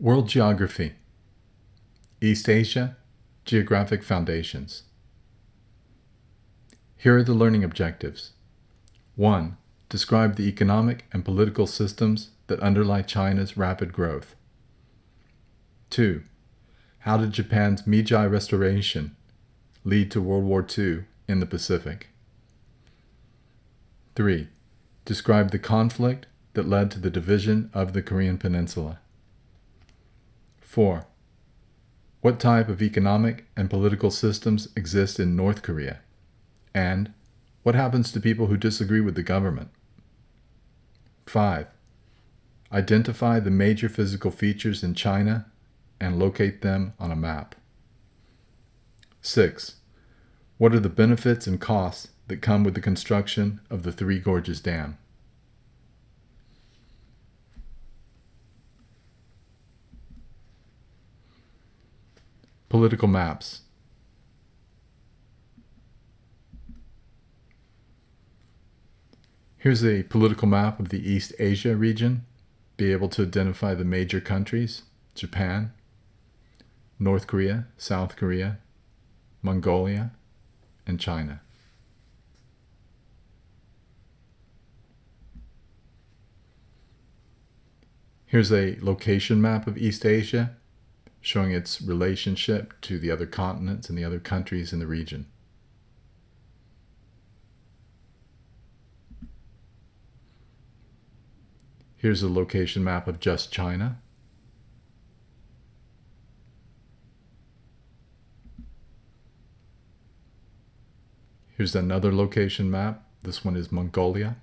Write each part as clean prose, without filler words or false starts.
World Geography, East Asia, Geographic Foundations. Here are the learning objectives. 1. Describe the economic and political systems that underlie China's rapid growth. 2. How did Japan's Meiji Restoration lead to World War II in the Pacific? 3. Describe the conflict that led to the division of the Korean Peninsula. 4. What type of economic and political systems exist in North Korea? And what happens to people who disagree with the government? 5. Identify the major physical features in China and locate them on a map. 6. What are the benefits and costs that come with the construction of the Three Gorges Dam? Political maps. Here's a political map of the East Asia region. Be able to identify the major countries: Japan, North Korea, South Korea, Mongolia, and China. Here's a location map of East Asia, showing its relationship to the other continents and the other countries in the region. Here's a location map of just China. Here's another location map. This one is Mongolia.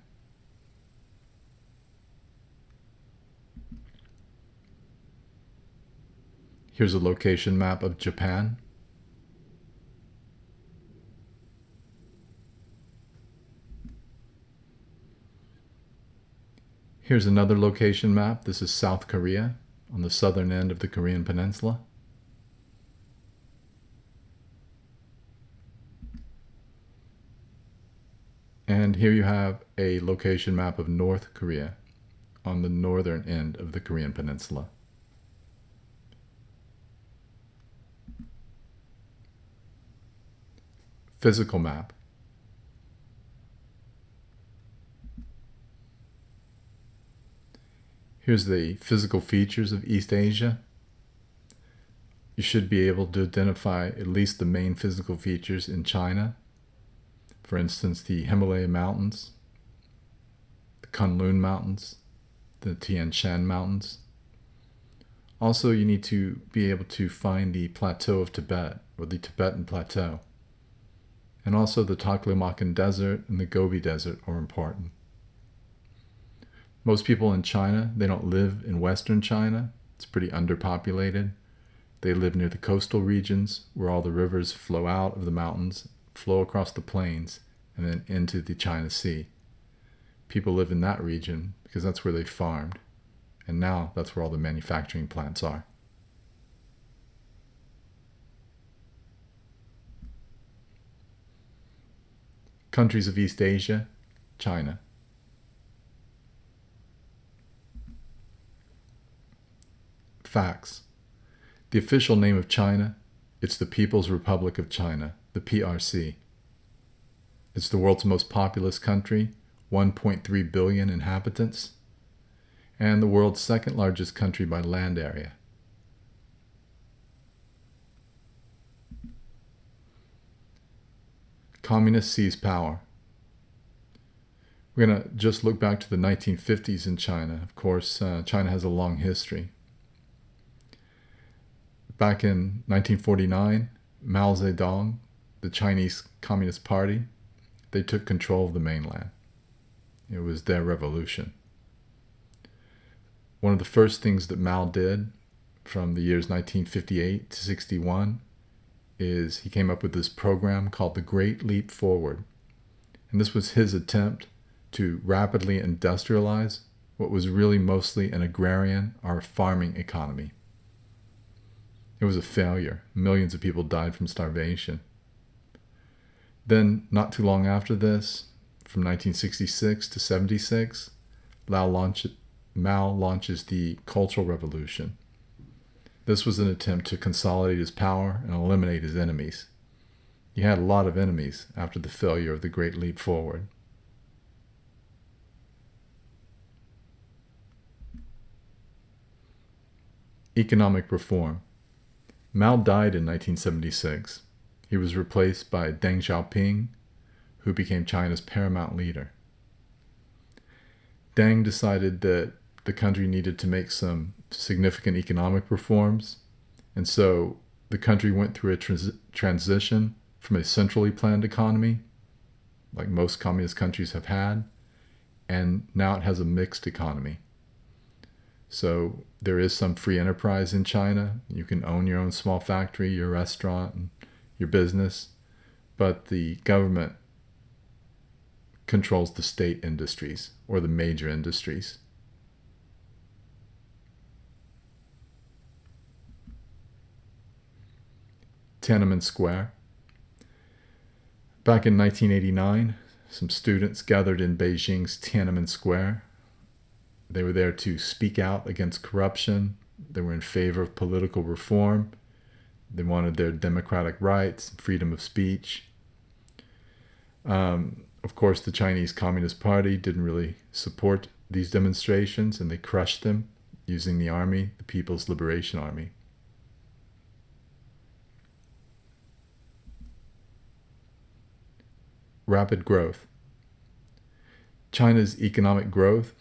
Here's a location map of Japan. Here's another location map. This is South Korea on the southern end of the Korean Peninsula. And here you have a location map of North Korea on the northern end of the Korean Peninsula. Physical map. Here's the physical features of East Asia. You should be able to identify at least the main physical features in China. For instance, the Himalaya Mountains, the Kunlun Mountains, the Tian Shan Mountains. Also, you need to be able to find the Plateau of Tibet, or the Tibetan Plateau. And also the Taklamakan Desert and the Gobi Desert are important. Most people in China, they don't live in Western China. It's pretty underpopulated. They live near the coastal regions where all the rivers flow out of the mountains, flow across the plains, and then into the China Sea. People live in that region because that's where they farmed. And now that's where all the manufacturing plants are. Countries of East Asia, China. Facts. The official name of China, it's the People's Republic of China, the PRC. It's the world's most populous country, 1.3 billion inhabitants, and the world's second largest country by land area. Communists seize power. We're going to just look back to the 1950s in China. Of course, China has a long history. Back in 1949, Mao Zedong, the Chinese Communist Party, they took control of the mainland. It was their revolution. One of the first things that Mao did from the years 1958 to 61 is he came up with this program called the Great Leap Forward. And this was his attempt to rapidly industrialize what was really mostly an agrarian or farming economy. It was a failure. Millions of people died from starvation. Then, not too long after this, from 1966 to 76, Mao launches the Cultural Revolution. This was an attempt to consolidate his power and eliminate his enemies. He had a lot of enemies after the failure of the Great Leap Forward. Economic reform. Mao died in 1976. He was replaced by Deng Xiaoping, who became China's paramount leader. Deng decided that the country needed to make some significant economic reforms, and so the country went through a transition from a centrally planned economy, like most communist countries have had, and now it has a mixed economy. So there is some free enterprise in China. You can own your own small factory, your restaurant, and your business, but the government controls the state industries or the major industries. Tiananmen Square. Back in 1989, some students gathered in Beijing's Tiananmen Square. They were there to speak out against corruption. They were in favor of political reform. They wanted their democratic rights, freedom of speech. Of course, the Chinese Communist Party didn't really support these demonstrations, and they crushed them using the army, the People's Liberation Army. Rapid growth. China's economic growth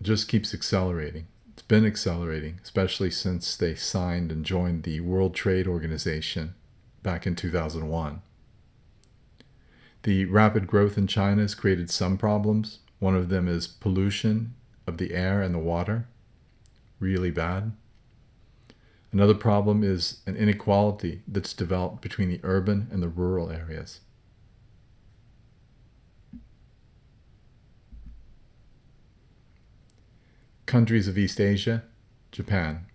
just keeps accelerating. It's been accelerating, especially since they signed and joined the World Trade Organization back in 2001. The rapid growth in China has created some problems. One of them is pollution of the air and the water, really bad. Another problem is an inequality that's developed between the urban and the rural areas. Countries of East Asia, Japan.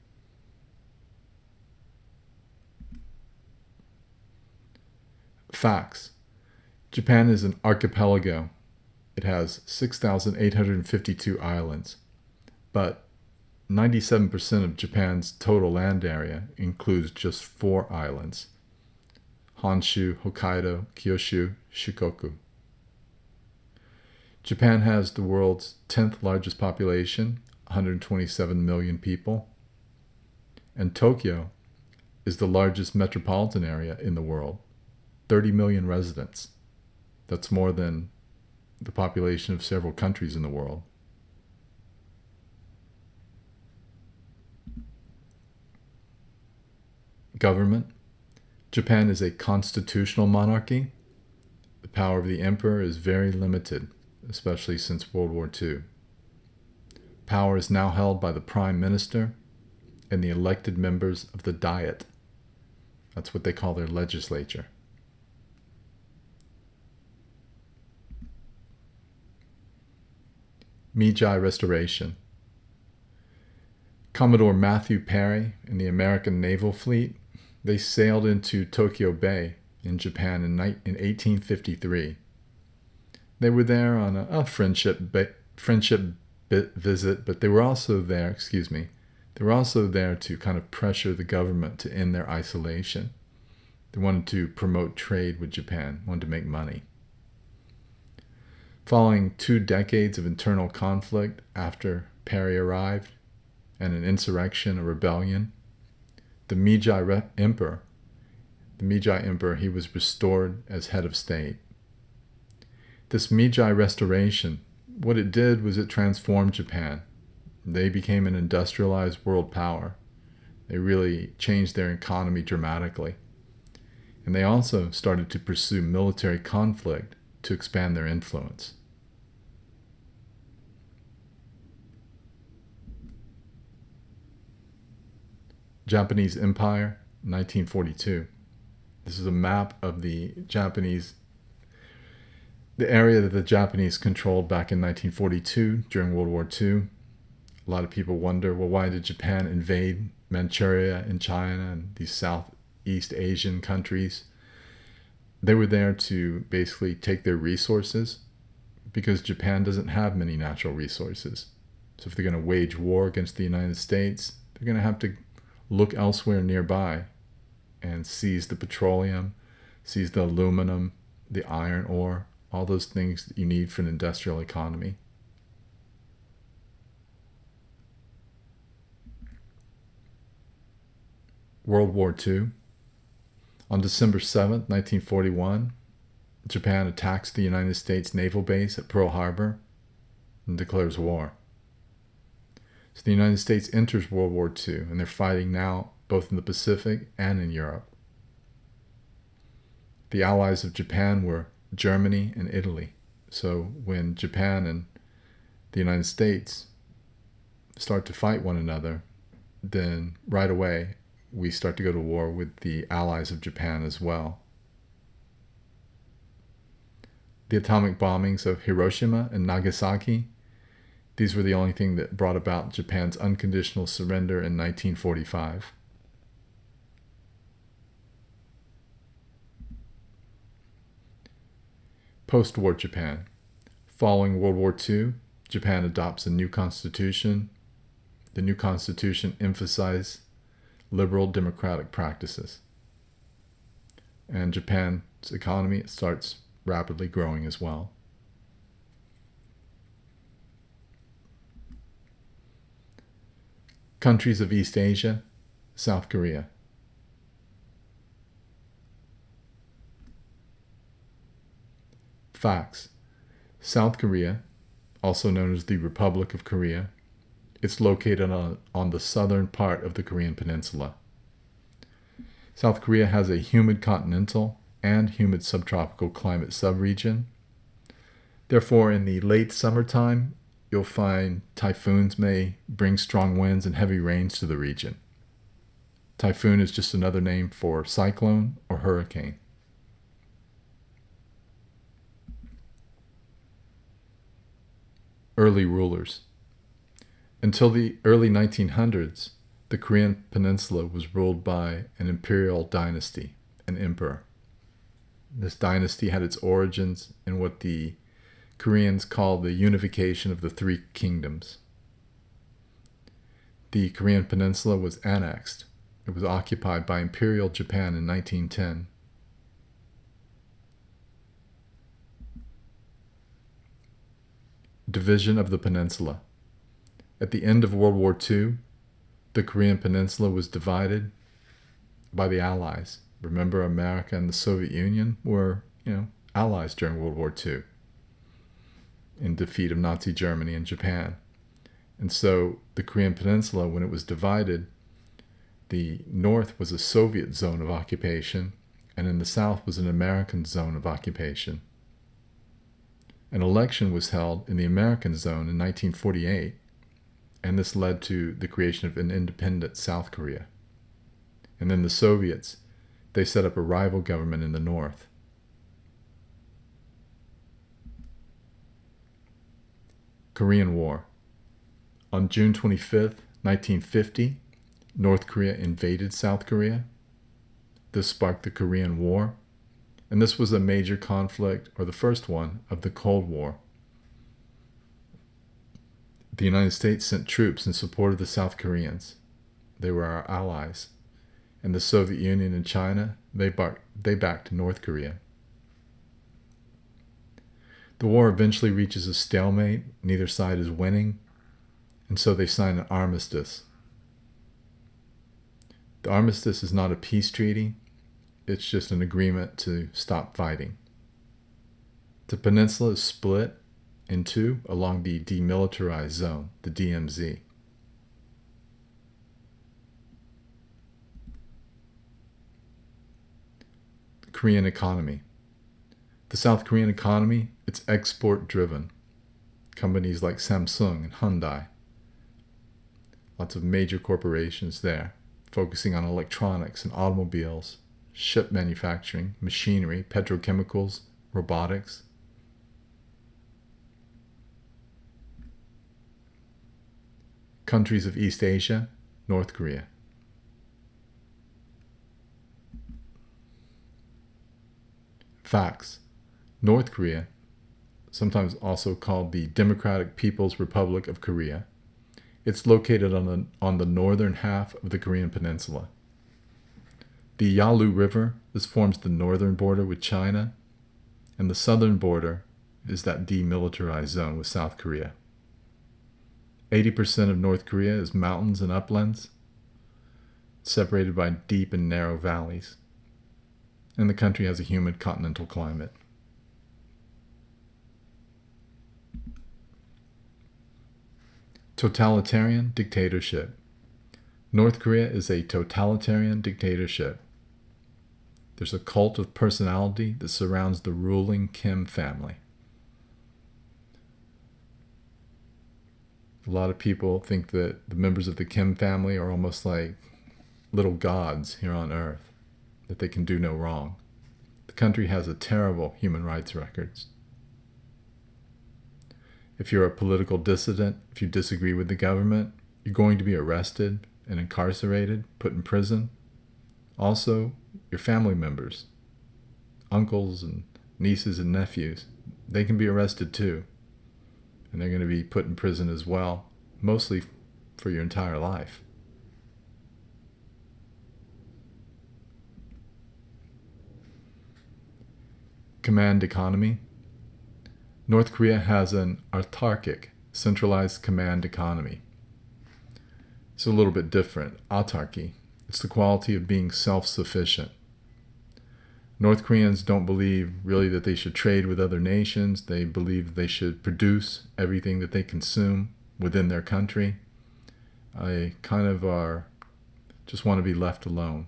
Facts. Japan is an archipelago. It has 6,852 islands, but 97% of Japan's total land area includes just 4 islands: Honshu, Hokkaido, Kyushu, Shikoku. Japan has the world's 10th largest population, 127 million people, and Tokyo is the largest metropolitan area in the world, 30 million residents. That's more than the population of several countries in the world. Government. Japan is a constitutional monarchy. The power of the emperor is very limited, especially since World War II. Power is now held by the Prime Minister and the elected members of the Diet. That's what they call their legislature. Meiji Restoration. Commodore Matthew Perry and the American Naval Fleet, they sailed into Tokyo Bay in Japan in 1853. They were there on a friendship visit, but they were also there, they were also there to kind of pressure the government to end their isolation. They wanted to promote trade with Japan, wanted to make money. Following 2 decades of internal conflict after Perry arrived, and an insurrection, a rebellion, the Meiji Emperor, he was restored as head of state. This Meiji Restoration, what it did was it transformed Japan. They became an industrialized world power. They really changed their economy dramatically. And they also started to pursue military conflict to expand their influence. Japanese Empire, 1942. This is a map of the area that the Japanese controlled back in 1942 during World War II. A lot of people wonder, well, why did Japan invade Manchuria in China and these Southeast Asian countries? They were there to basically take their resources because Japan doesn't have many natural resources. So if they're going to wage war against the United States, they're going to have to look elsewhere nearby and seize the petroleum, seize the aluminum, the iron ore, all those things that you need for an industrial economy. World War II. On December 7th, 1941, Japan attacks the United States naval base at Pearl Harbor and declares war. So the United States enters World War II, and they're fighting now both in the Pacific and in Europe. The allies of Japan were Germany and Italy. So when Japan and the United States start to fight one another, then right away we start to go to war with the allies of Japan as well. The atomic bombings of Hiroshima and Nagasaki, these were the only thing that brought about Japan's unconditional surrender in 1945. Post-war Japan. Following World War II, Japan adopts a new constitution. The new constitution emphasized liberal democratic practices. And Japan's economy starts rapidly growing as well. Countries of East Asia, South Korea. Facts. South Korea, also known as the Republic of Korea, it's located on the southern part of the Korean Peninsula. South Korea has a humid continental and humid subtropical climate subregion. Therefore, in the late summertime, you'll find typhoons may bring strong winds and heavy rains to the region. Typhoon is just another name for cyclone or hurricane. Early rulers. Until the early 1900s, the Korean Peninsula was ruled by an imperial dynasty, an emperor. This dynasty had its origins in what the Koreans called the unification of the three kingdoms. The Korean Peninsula was annexed. It was occupied by Imperial Japan in 1910. Division of the peninsula. At the end of World War II, the Korean Peninsula was divided by the Allies. Remember, America and the Soviet Union were, allies during World War II in defeat of Nazi Germany and Japan. And so the Korean Peninsula, when it was divided, the north was a Soviet zone of occupation, and in the south was an American zone of occupation. An election was held in the American zone in 1948, and this led to the creation of an independent South Korea. And then the Soviets, they set up a rival government in the north. Korean War. On June 25th, 1950, North Korea invaded South Korea. This sparked the Korean War, and this was a major conflict, or the first one, of the Cold War. The United States sent troops in support of the South Koreans. They were our allies. And the Soviet Union and China, they backed North Korea. The war eventually reaches a stalemate. Neither side is winning, and so they sign an armistice. The armistice is not a peace treaty. It's just an agreement to stop fighting. The peninsula is split in two along the demilitarized zone, the DMZ. The Korean economy. The South Korean economy, it's export-driven. Companies like Samsung and Hyundai. Lots of major corporations there, focusing on electronics and automobiles, ship manufacturing, machinery, petrochemicals, robotics. Countries of East Asia, North Korea. Facts. North Korea, sometimes also called the Democratic People's Republic of Korea, It's located on the northern half of the Korean peninsula. The Yalu River, this forms the northern border with China, and the southern border is that demilitarized zone with South Korea. 80% of North Korea is mountains and uplands, separated by deep and narrow valleys, and the country has a humid continental climate. Totalitarian dictatorship. North Korea is a totalitarian dictatorship. There's a cult of personality that surrounds the ruling Kim family. A lot of people think that the members of the Kim family are almost like little gods here on earth, that they can do no wrong. The country has a terrible human rights record. If you're a political dissident, if you disagree with the government, you're going to be arrested and incarcerated, put in prison. Also, your family members, uncles and nieces and nephews, they can be arrested too. And they're going to be put in prison as well, mostly for your entire life. Command economy. North Korea has an autarkic, centralized command economy. It's a little bit different. Autarky. It's the quality of being self-sufficient. North Koreans don't believe really that they should trade with other nations. They believe they should produce everything that they consume within their country. They kind of just want to be left alone.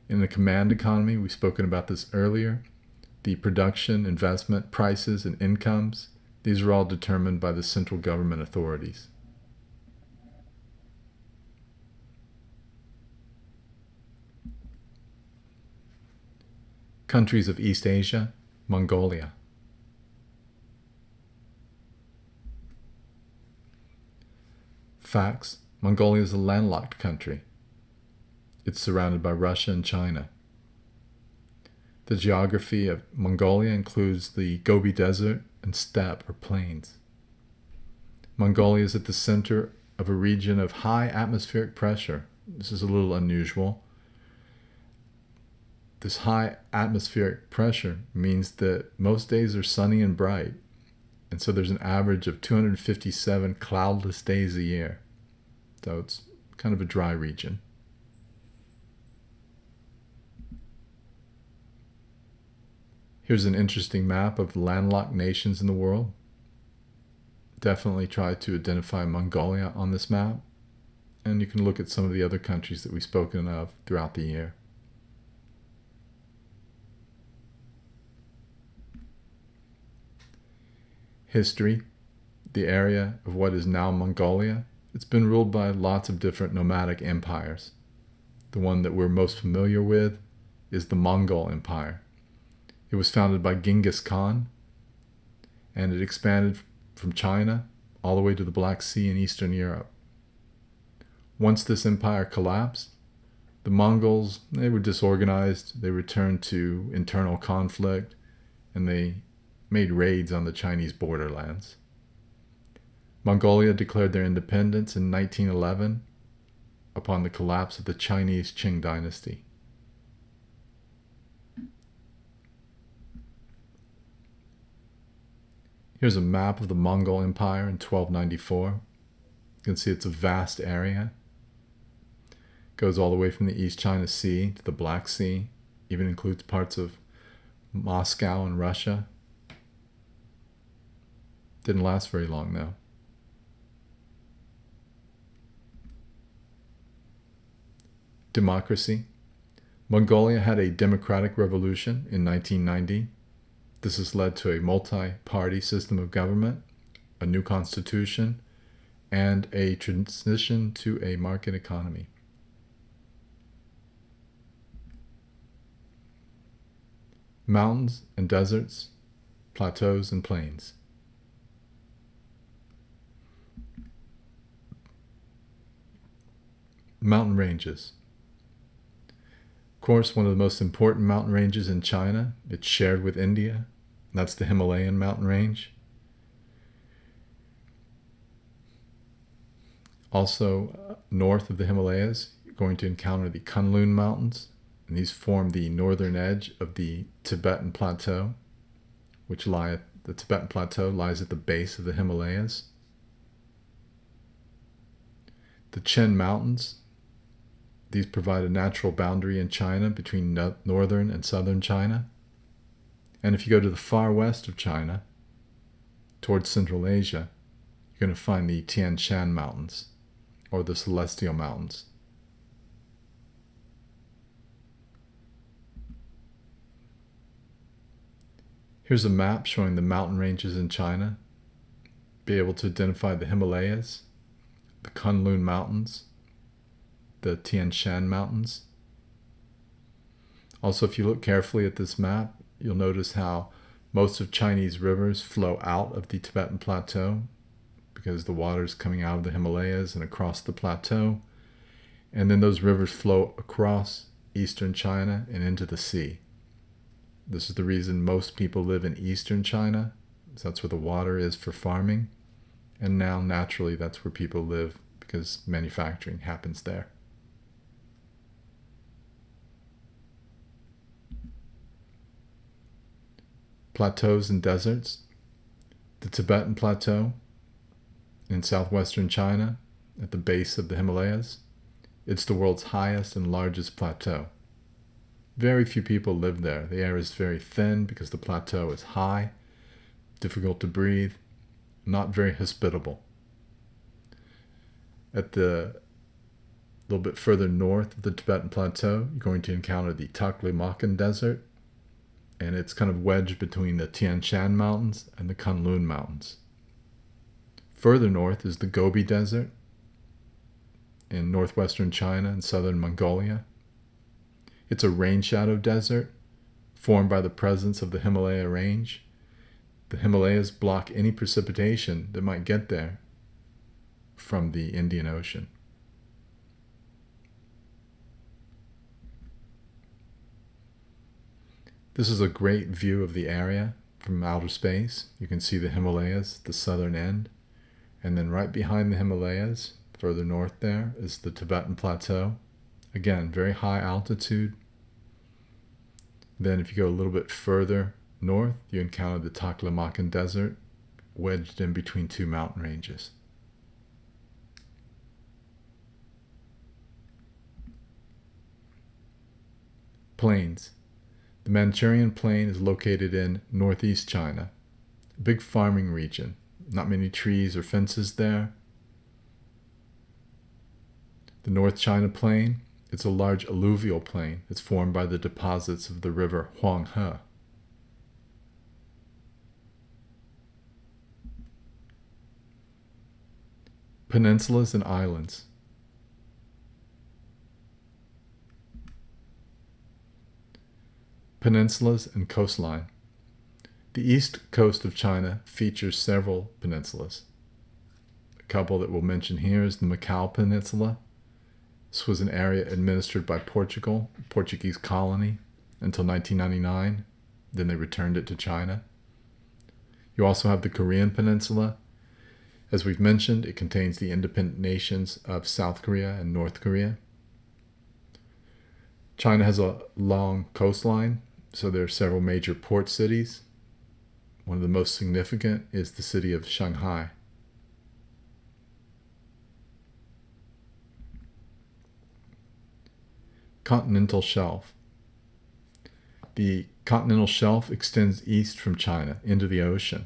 In the command economy, we've spoken about this earlier. The production, investment, prices, and incomes, these are all determined by the central government authorities. Countries of East Asia, Mongolia. Facts: Mongolia is a landlocked country. It's surrounded by Russia and China. The geography of Mongolia includes the Gobi Desert and steppe or plains. Mongolia is at the center of a region of high atmospheric pressure. This is a little unusual. This high atmospheric pressure means that most days are sunny and bright, and so there's an average of 257 cloudless days a year. So it's kind of a dry region. Here's an interesting map of landlocked nations in the world. Definitely try to identify Mongolia on this map, and you can look at some of the other countries that we've spoken of throughout the year. History. The area of what is now Mongolia, it's been ruled by lots of different nomadic empires. The one that we're most familiar with is the Mongol Empire. It was founded by Genghis Khan, and it expanded from China all the way to the Black Sea in Eastern Europe. Once this empire collapsed, the Mongols, they were disorganized, they returned to internal conflict, and they made raids on the Chinese borderlands. Mongolia declared their independence in 1911 upon the collapse of the Chinese Qing dynasty. Here's a map of the Mongol Empire in 1294. You can see it's a vast area. It goes all the way from the East China Sea to the Black Sea, even includes parts of Moscow and Russia. Didn't last very long though. Democracy. Mongolia had a democratic revolution in 1990. This has led to a multi-party system of government, a new constitution, and a transition to a market economy. Mountains and deserts, plateaus and plains. Mountain ranges. Of course, one of the most important mountain ranges in China, it's shared with India, and that's the Himalayan mountain range. Also, north of the Himalayas, you're going to encounter the Kunlun Mountains, and these form the northern edge of the Tibetan Plateau, the Tibetan Plateau lies at the base of the Himalayas. The Chen Mountains, these provide a natural boundary in China between northern and southern China. And if you go to the far west of China, towards Central Asia, you're going to find the Tian Shan Mountains, or the Celestial Mountains. Here's a map showing the mountain ranges in China. Be able to identify the Himalayas, the Kunlun Mountains, the Tian Shan Mountains. Also, if you look carefully at this map, you'll notice how most of Chinese rivers flow out of the Tibetan Plateau because the water is coming out of the Himalayas and across the plateau. And then those rivers flow across eastern China and into the sea. This is the reason most people live in eastern China. So that's where the water is for farming. And now, naturally, that's where people live because manufacturing happens there. Plateaus and deserts. The Tibetan Plateau in southwestern China at the base of the Himalayas. It's the world's highest and largest plateau. Very few people live there. The air is very thin because the plateau is high, difficult to breathe, not very hospitable. At the little bit further north of the Tibetan Plateau, you're going to encounter the Taklamakan Desert, and it's kind of wedged between the Tian Shan Mountains and the Kunlun Mountains. Further north is the Gobi Desert in northwestern China and southern Mongolia. It's a rain shadow desert formed by the presence of the Himalaya range. The Himalayas block any precipitation that might get there from the Indian Ocean. This is a great view of the area from outer space. You can see the Himalayas, the southern end, and then right behind the Himalayas, further north there, is the Tibetan Plateau. Again, very high altitude. Then if you go a little bit further north, you encounter the Taklamakan Desert, wedged in between two mountain ranges. Plains. The Manchurian Plain is located in northeast China, a big farming region. Not many trees or fences there. The North China Plain, it's a large alluvial plain. It's formed by the deposits of the river Huanghe. Peninsulas and Islands. Peninsulas and coastline. The east coast of China features several peninsulas. A couple that we'll mention here is the Macau Peninsula. This was an area administered by Portugal, a Portuguese colony, until 1999. Then they returned it to China. You also have the Korean Peninsula. As we've mentioned, it contains the independent nations of South Korea and North Korea. China has a long coastline, so there are several major port cities. One of the most significant is the city of Shanghai. Continental shelf. The continental shelf extends east from China into the ocean.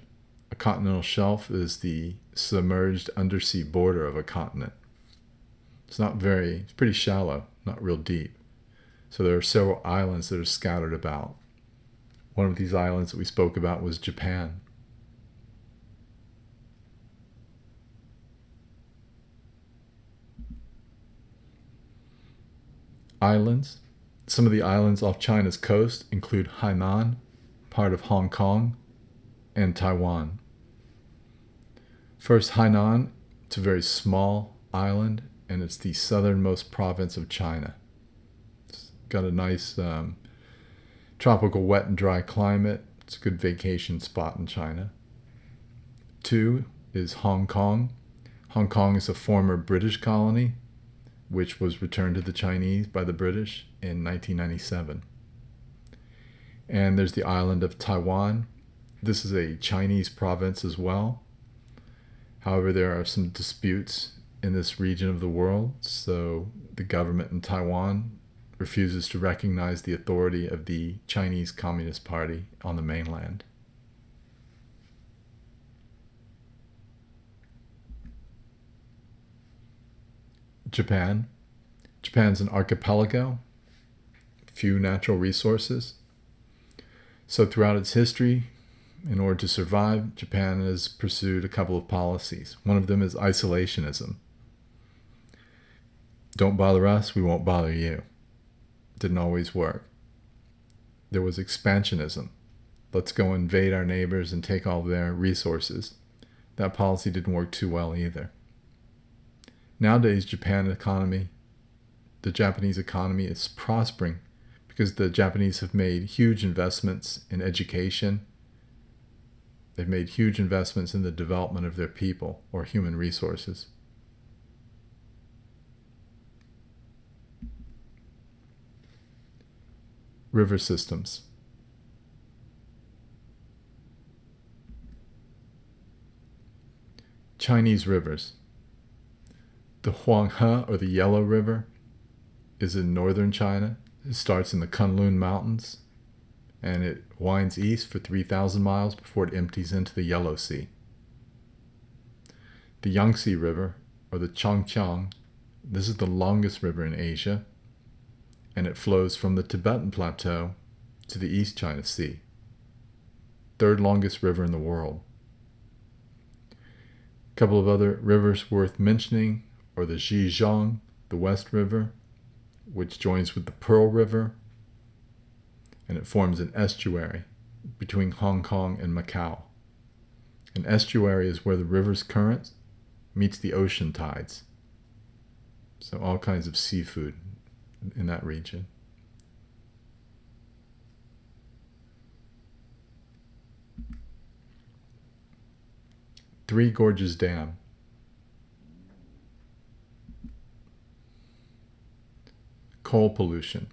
A continental shelf is the submerged undersea border of a continent. It's pretty shallow, not real deep. So there are several islands that are scattered about. One of these islands that we spoke about was Japan. Islands. Some of the islands off China's coast include Hainan, part of Hong Kong, and Taiwan. First, Hainan. It's a very small island, and it's the southernmost province of China. It's got a nice tropical wet and dry climate. It's a good vacation spot in China. 2 is Hong Kong. Hong Kong is a former British colony, which was returned to the Chinese by the British in 1997. And there's the island of Taiwan. This is a Chinese province as well. However, there are some disputes in this region of the world, so the government in Taiwan refuses to recognize the authority of the Chinese Communist Party on the mainland. Japan. Japan's an archipelago, few natural resources. So throughout its history, in order to survive, Japan has pursued a couple of policies. One of them is isolationism. Don't bother us, we won't bother you. Didn't always work. There was expansionism. Let's go invade our neighbors and take all their resources. That policy didn't work too well either. Nowadays, the Japanese economy is prospering because the Japanese have made huge investments in education. They've made huge investments in the development of their people or human resources. River systems. Chinese rivers. The Huanghe, or the Yellow River, is in northern China. It starts in the Kunlun Mountains, and it winds east for 3,000 miles before it empties into the Yellow Sea. The Yangtze River, or the Changjiang, this is the longest river in Asia, and it flows from the Tibetan Plateau to the East China Sea. Third longest river in the world. A couple of other rivers worth mentioning are the Zhejiang, the West River, which joins with the Pearl River, and it forms an estuary between Hong Kong and Macau. An estuary is where the river's current meets the ocean tides. So all kinds of seafood in that region. Three Gorges Dam. Coal pollution.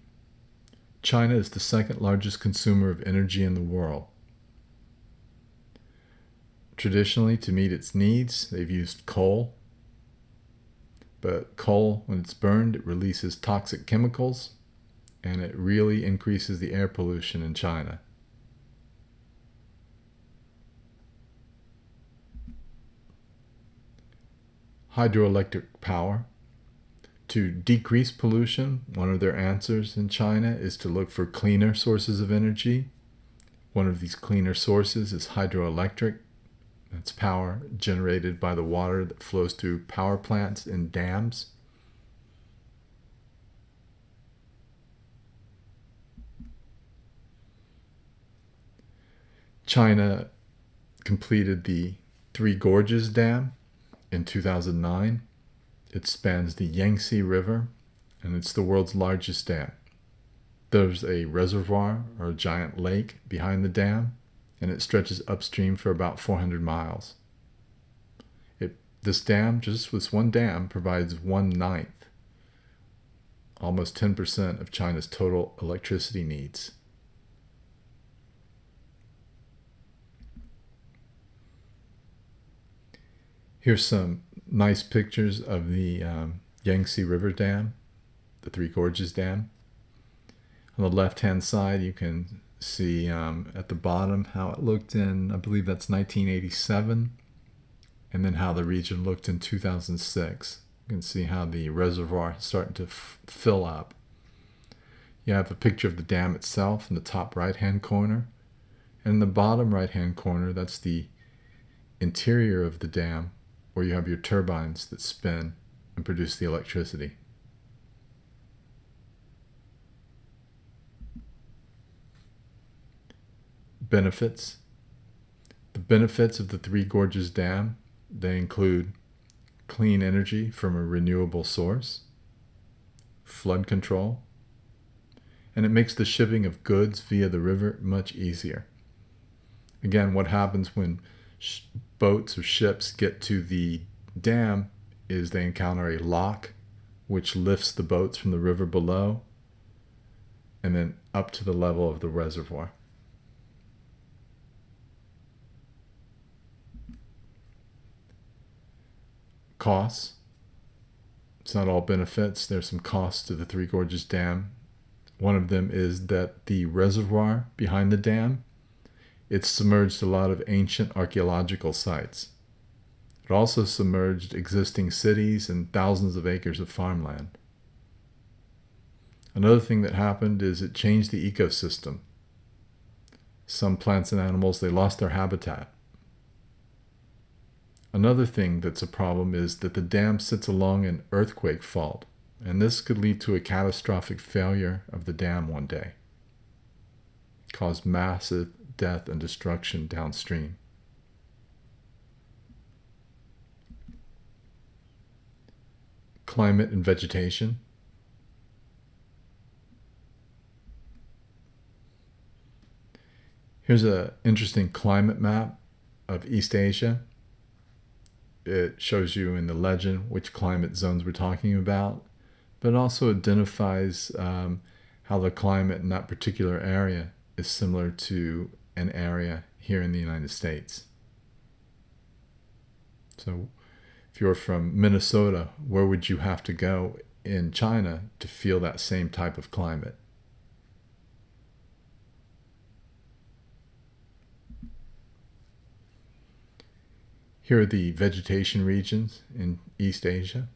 China is the second largest consumer of energy in the world. Traditionally, to meet its needs, they've used coal. But coal, when it's burned, it releases toxic chemicals, and it really increases the air pollution in China. Hydroelectric power. To decrease pollution, one of their answers in China is to look for cleaner sources of energy. One of these cleaner sources is hydroelectric. That's power generated by the water that flows through power plants and dams. China completed the Three Gorges Dam in 2009. It spans the Yangtze River, and it's the world's largest dam. There's a reservoir, or a giant lake, behind the dam, and it stretches upstream for about 400 miles. This dam, just this one dam, provides 1/9, almost 10% of China's total electricity needs. Here's some nice pictures of the Yangtze River Dam, the Three Gorges Dam. On the left-hand side, you can see at the bottom how it looked in, I believe that's 1987, and then how the region looked in 2006. You can see how the reservoir is starting to fill up. You have a picture of the dam itself in the top right-hand corner, and in the bottom right-hand corner, that's the interior of the dam, where you have your turbines that spin and produce the electricity. Benefits. The benefits of the Three Gorges Dam, they include clean energy from a renewable source, flood control, and it makes the shipping of goods via the river much easier. Again, what happens when boats or ships get to the dam is they encounter a lock which lifts the boats from the river below and then up to the level of the reservoir. Costs. It's not all benefits. There's some costs to the Three Gorges Dam. One of them is that the reservoir behind the dam, it's submerged a lot of ancient archaeological sites. It also submerged existing cities and thousands of acres of farmland. Another thing that happened is it changed the ecosystem. Some plants and animals, they lost their habitat. Another thing that's a problem is that the dam sits along an earthquake fault, and this could lead to a catastrophic failure of the dam one day, cause massive death and destruction downstream. Climate and vegetation. Here's an interesting climate map of East Asia. It shows you in the legend which climate zones we're talking about, but it also identifies how the climate in that particular area is similar to an area here in the United States. So if you're from Minnesota, where would you have to go in China to feel that same type of climate? Here are the vegetation regions in East Asia.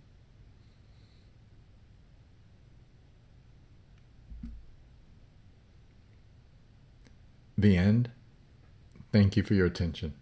The end. Thank you for your attention.